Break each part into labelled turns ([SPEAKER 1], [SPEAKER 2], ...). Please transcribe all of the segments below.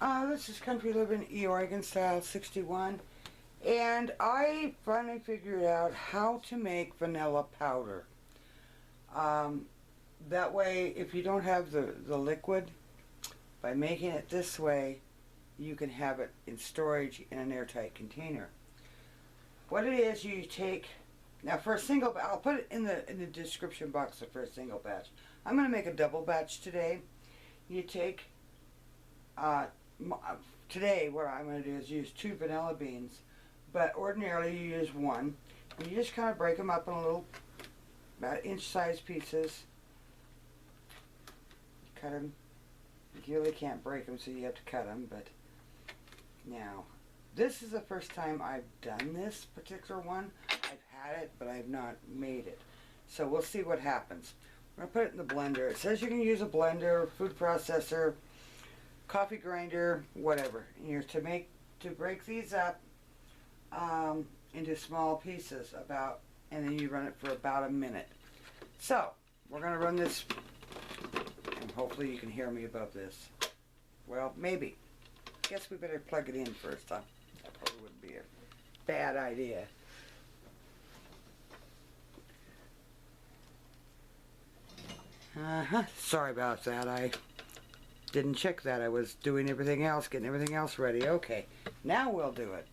[SPEAKER 1] This is Country Living Oregon Style 61, and I finally figured out how to make vanilla powder. That way, if you don't have the liquid, by making it this way, you can have it in storage in an airtight container. What it is, you take, now for a single, I'll put it in the description box for a single batch. I'm going to make a double batch today. You take, today what I'm going to do is use 2 vanilla beans, but ordinarily you use 1. And you just kind of break them up in little, about inch-sized pieces. Cut them. You really can't break them, so you have to cut them, but now, this is the first time I've done this particular one. I've had it, but I've not made it. So we'll see what happens. I'm going to put it in the blender. It says you can use a blender, food processor, coffee grinder, whatever. And you're to break these up into small pieces and then you run it for about a minute. So, we're going to run this, and hopefully you can hear me above this. Well, maybe. Guess we better plug it in first, huh? That probably wouldn't be a bad idea. Sorry about that. I didn't check that. I was doing everything else, getting everything else ready. Okay, now we'll do it.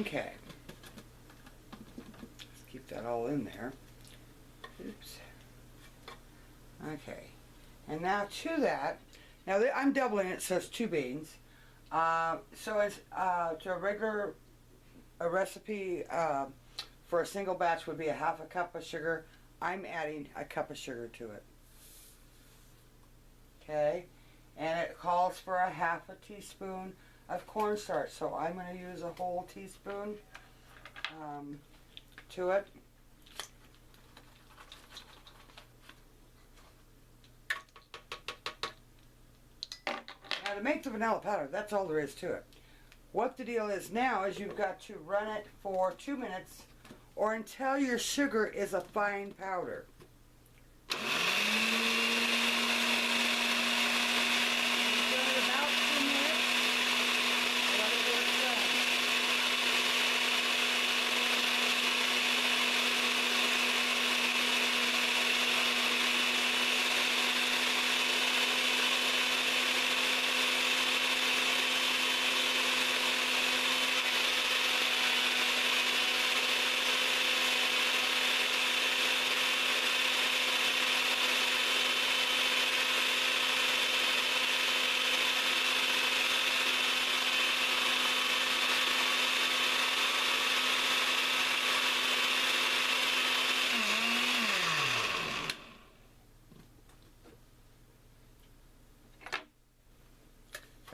[SPEAKER 1] Okay, let's keep that all in there. Oops. Okay, and now to that, now I'm doubling it, so it's 2 beans. So it's to a recipe for a single batch would be a 1/2 cup of sugar. I'm adding a cup of sugar to it. Okay, and it calls for a 1/2 teaspoon of cornstarch, so I'm going to use a whole teaspoon to it. Now to make the vanilla powder, that's all there is to it. What the deal is now is you've got to run it for 2 minutes or until your sugar is a fine powder.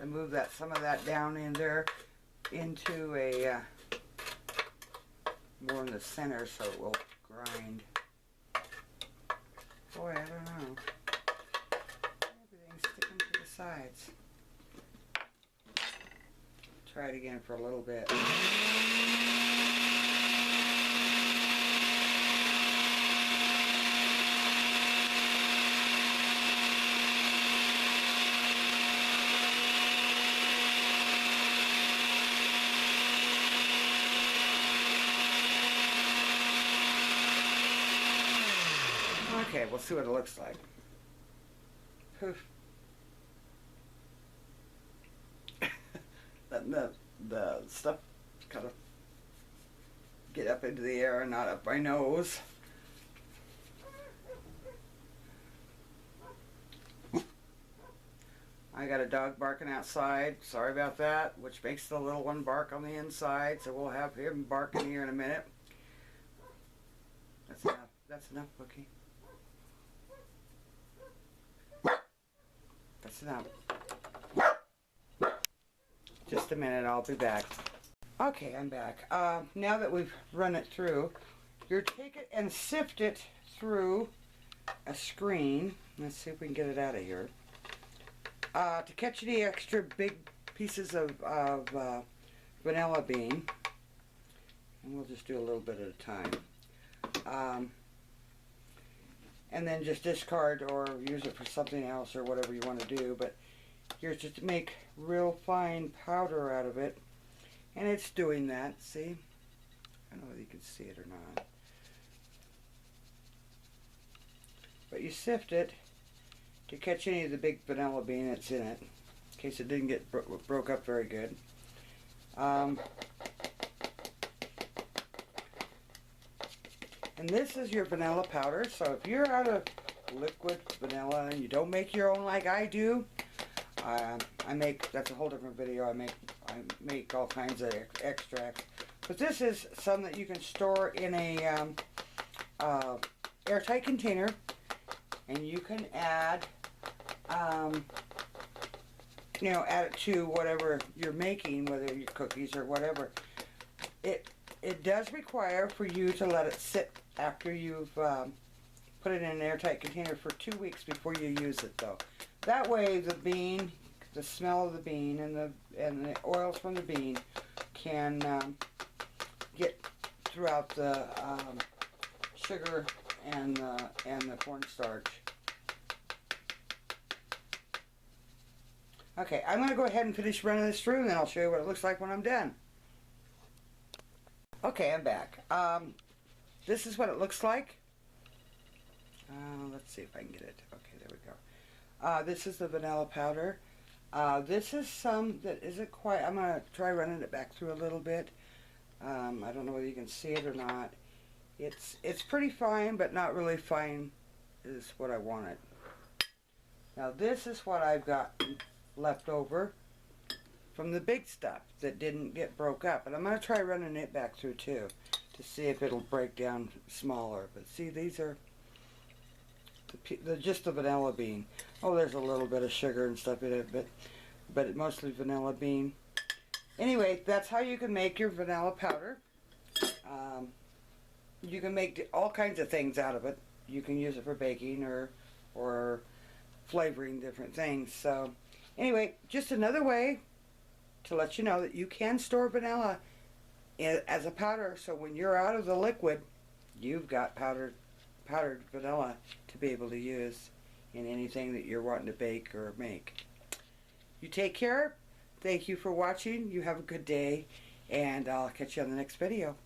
[SPEAKER 1] I move some of that down in there into a more in the center so it will grind. Boy, I don't know. Everything's sticking to the sides. Try it again for a little bit. Okay, we'll see what it looks like. Poof. the stuff kind of get up into the air and not up my nose. I got a dog barking outside. Sorry about that, which makes the little one bark on the inside, so we'll have him barking here in a minute. That's enough. That's enough, Bookie. That's enough. Just a minute, I'll be back. Okay, I'm back. Now that we've run it through, you take it and sift it through a screen. Let's see if we can get it out of here. To catch any extra big pieces of vanilla bean. And we'll just do a little bit at a time. And then just discard or use it for something else or whatever you want to do. But here's just to make real fine powder out of it. And it's doing that, see? I don't know whether you can see it or not. But you sift it to catch any of the big vanilla bean that's in it, in case it didn't get broke up very good. And this is your vanilla powder, so if you're out of liquid vanilla and you don't make your own like I do, that's a whole different video. I make all kinds of extracts. But this is some that you can store in a airtight container, and you can add, add it to whatever you're making, whether your cookies or whatever. It does require for you to let it sit after you've put it in an airtight container for 2 weeks before you use it, though. That way the bean, the smell of the bean and the oils from the bean can get throughout the sugar and the cornstarch. Okay, I'm going to go ahead and finish running this through, and then I'll show you what it looks like when I'm done. Okay, I'm back. This is what it looks like. Let's see if I can get it. Okay, there we go. This is the vanilla powder. This is some that isn't quite, I'm going to try running it back through a little bit. I don't know whether you can see it or not. It's pretty fine, but not really fine is what I wanted. Now this is what I've got left over from the big stuff that didn't get broke up. And I'm going to try running it back through too to see if it'll break down smaller. But see, these are just the vanilla bean. Oh, there's a little bit of sugar and stuff in it, but mostly vanilla bean. Anyway, that's how you can make your vanilla powder. You can make all kinds of things out of it. You can use it for baking or flavoring different things. So anyway, just another way to let you know that you can store vanilla as a powder, so when you're out of the liquid, you've got powdered vanilla to be able to use in anything that you're wanting to bake or make. You take care. Thank you for watching. You have a good day, and I'll catch you on the next video.